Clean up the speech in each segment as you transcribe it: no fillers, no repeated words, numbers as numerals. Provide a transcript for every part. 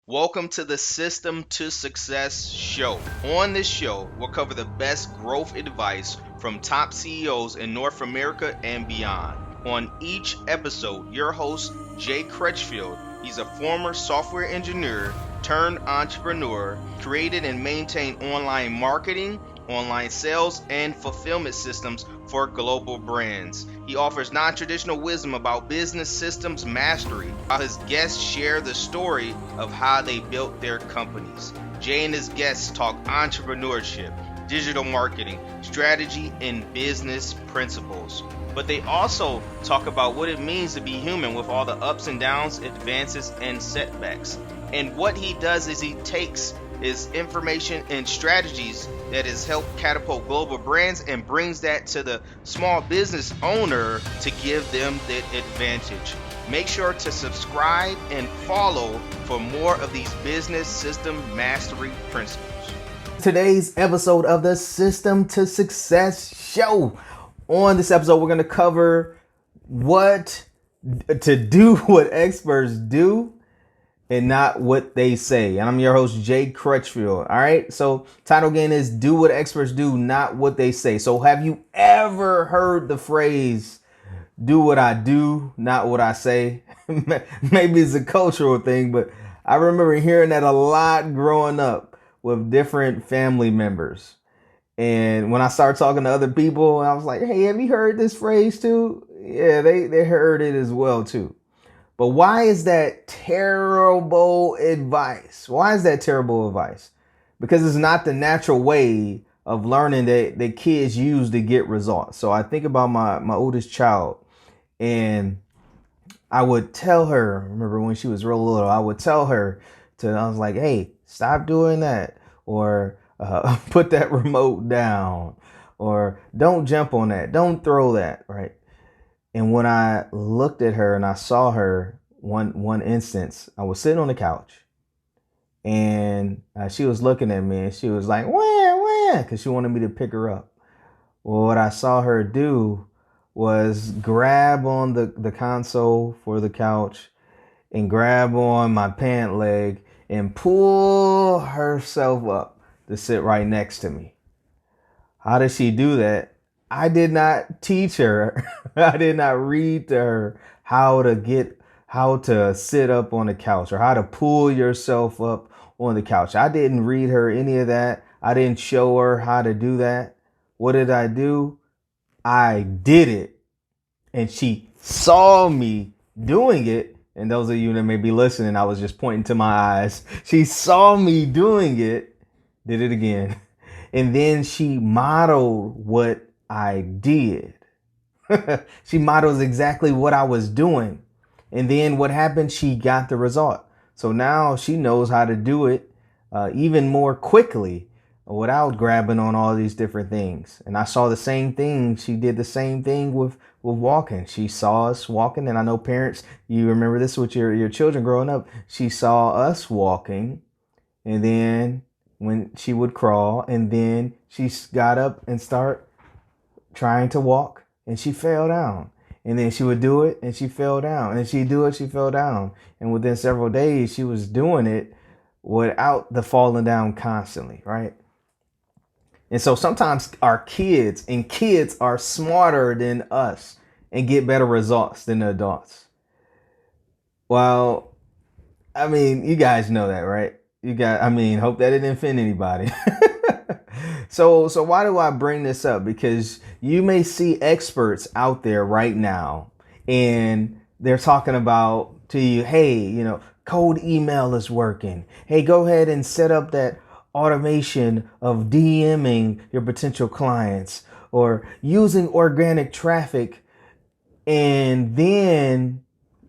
Welcome to the System to Success show. On this show, we'll cover the best growth advice from top CEOs in North America and beyond. On each episode, your host, Jay Crutchfield, he's a former software engineer turned entrepreneur, created and maintained online marketing, online sales, and fulfillment systems for global brands. He offers non-traditional wisdom about business systems mastery, while his guests share the story of how they built their companies. Jay and his guests talk entrepreneurship, digital marketing, strategy, and business principles. But they also talk about what it means to be human with all the ups and downs, advances, and setbacks. And what he does is he takes his information and strategies that has helped catapult global brands and brings that to the small business owner to give them that advantage. Make sure to subscribe and follow for more of these business system mastery principles. Today's episode of the System to Success show. On this episode, we're going to cover what to do, what experts do, and not what they say. And I'm your host, Jay Crutchfield. All right. So title again is Do What Experts Do, Not What They Say. So have you ever heard the phrase, do what I do, not what I say? Maybe it's a cultural thing, but I remember hearing that a lot growing up with different family members. And when I started talking to other people, I was like, hey, have you heard this phrase too? Yeah, they heard it as well too. But why is that terrible advice? Why is that terrible advice? Because it's not the natural way of learning that kids use to get results. So I think about my oldest child, and I would tell her, remember when she was real little, I would tell her I was like, hey, stop doing that. Or put that remote down. Or don't jump on that. Don't throw that, right? And when I looked at her and I saw her one instance, I was sitting on the couch and she was looking at me and she was like, wah, because she wanted me to pick her up. Well, what I saw her do was grab on the console for the couch and grab on my pant leg and pull herself up to sit right next to me. How did she do that? I did not teach her. I did not read to her how to sit up on the couch or how to pull yourself up on the couch. I didn't read her any of that. I didn't show her how to do that. What did I do? I did it. And she saw me doing it. And those of you that may be listening, I was just pointing to my eyes. She saw me doing it, did it again. And then she modeled what I did. She models exactly what I was doing. And then what happened? She got the result. So now she knows how to do it even more quickly without grabbing on all these different things. And I saw the same thing. She did the same thing with walking. She saw us walking. And I know parents, you remember this with your children growing up. She saw us walking. And then when she would crawl, and then she got up and start trying to walk, and she fell down. And then she would do it and she fell down, and she'd do it, she fell down. And within several days, she was doing it without the falling down constantly, right? And so sometimes our kids are smarter than us and get better results than the adults. Well, I mean, you guys know that, right? Hope that didn't offend anybody. So why do I bring this up? Because you may see experts out there right now and they're talking about to you, hey, cold email is working. Hey, go ahead and set up that automation of DMing your potential clients or using organic traffic. And then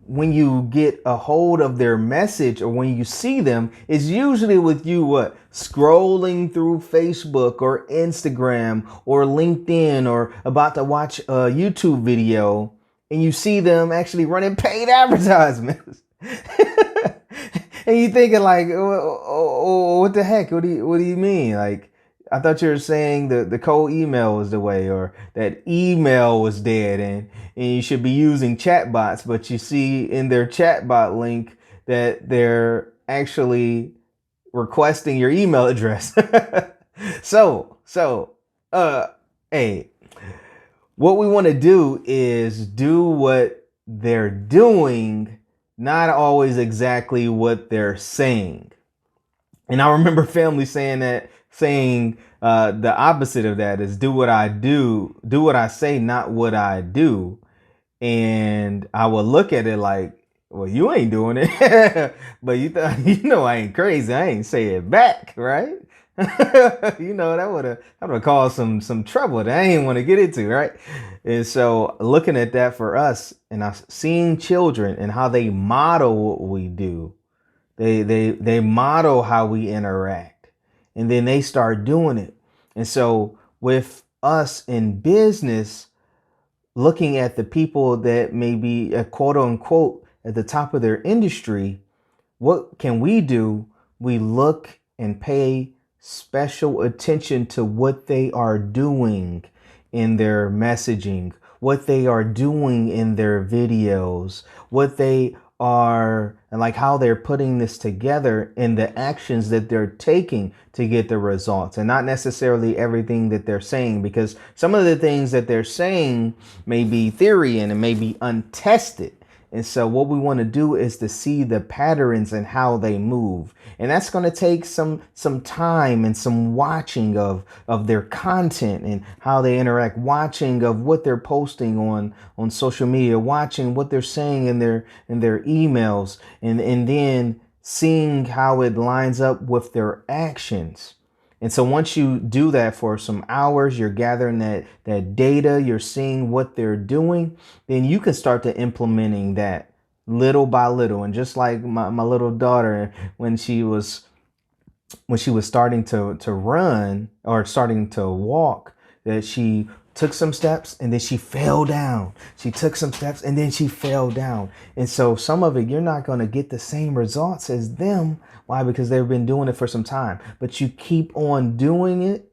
when you get a hold of their message or when you see them, it's usually with you scrolling through Facebook or Instagram or LinkedIn or about to watch a YouTube video, and you see them actually running paid advertisements. And you thinking like, oh, what the heck? What do you mean? Like, I thought you were saying the cold email was the way, or that email was dead and you should be using chatbots, but you see in their chatbot link that they're actually requesting your email address. So, uh, hey, what we want to do is do what they're doing, not always exactly what they're saying. And I remember family saying the opposite of that is do what I do what I say, not what I do. And I would look at it like, well, you ain't doing it, but I ain't crazy. I ain't say it back, right? That would have caused some trouble that I ain't want to get into, right? And so looking at that for us and us seeing children and how they model what we do, they model how we interact, and then they start doing it. And so with us in business, looking at the people that may be quote unquote at the top of their industry, what can we do? We look and pay special attention to what they are doing in their messaging, what they are doing in their videos, what they are, and like how they're putting this together in the actions that they're taking to get the results, and not necessarily everything that they're saying, because some of the things that they're saying may be theory and it may be untested. And so what we want to do is to see the patterns and how they move. And that's going to take some time and some watching of their content and how they interact, watching of what they're posting on social media, watching what they're saying in their emails, and then seeing how it lines up with their actions. And so once you do that for some hours, you're gathering that data, you're seeing what they're doing, then you can start to implementing that little by little. And just like my little daughter, when she was starting to run or starting to walk, that she took some steps and then she fell down. She took some steps and then she fell down. And so some of it, you're not going to get the same results as them. Why? Because they've been doing it for some time. But you keep on doing it,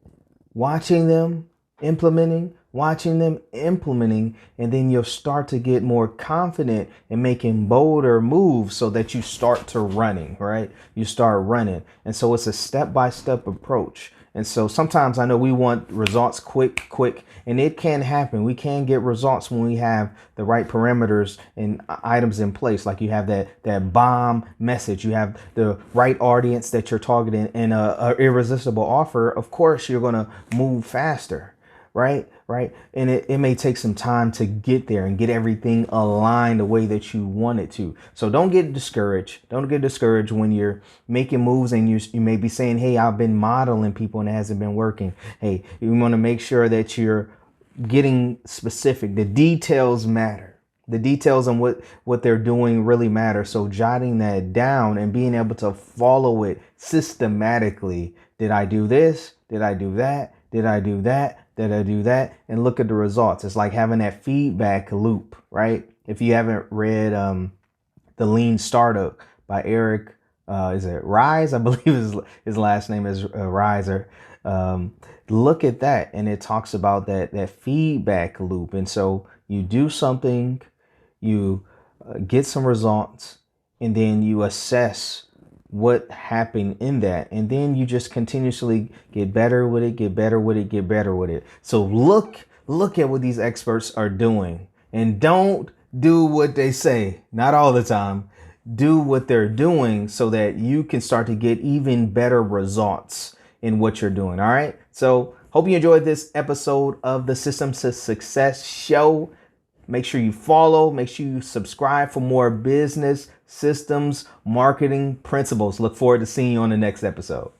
watching them, implementing, and then you'll start to get more confident in making bolder moves so that you start to running, right? You start running. And so it's a step-by-step approach. And so sometimes I know we want results quick, and it can happen. We can get results when we have the right parameters and items in place. Like you have that bomb message, you have the right audience that you're targeting, and a irresistible offer. Of course, you're going to move faster, right? And it may take some time to get there and get everything aligned the way that you want it to. So don't get discouraged. Don't get discouraged when you're making moves and you may be saying, hey, I've been modeling people and it hasn't been working. Hey, you want to make sure that you're getting specific. The details matter. The details on what they're doing really matter. So jotting that down and being able to follow it systematically. Did I do this? Did I do that? Did I do that? Did I do that? And look at the results. It's like having that feedback loop, right? If you haven't read The Lean Startup by Eric, is it Rise? I believe his last name is Riser. Look at that. And it talks about that feedback loop. And so you do something, you get some results, and then you assess what happened in that, and then you just continuously get better with it. So look at what these experts are doing, and don't do what they say. Not all the time. Do what they're doing so that you can start to get even better results in what you're doing. All right. So hope you enjoyed this episode of the Systems to Success show. Make sure you follow, make sure you subscribe for more business, systems, marketing principles. Look forward to seeing you on the next episode.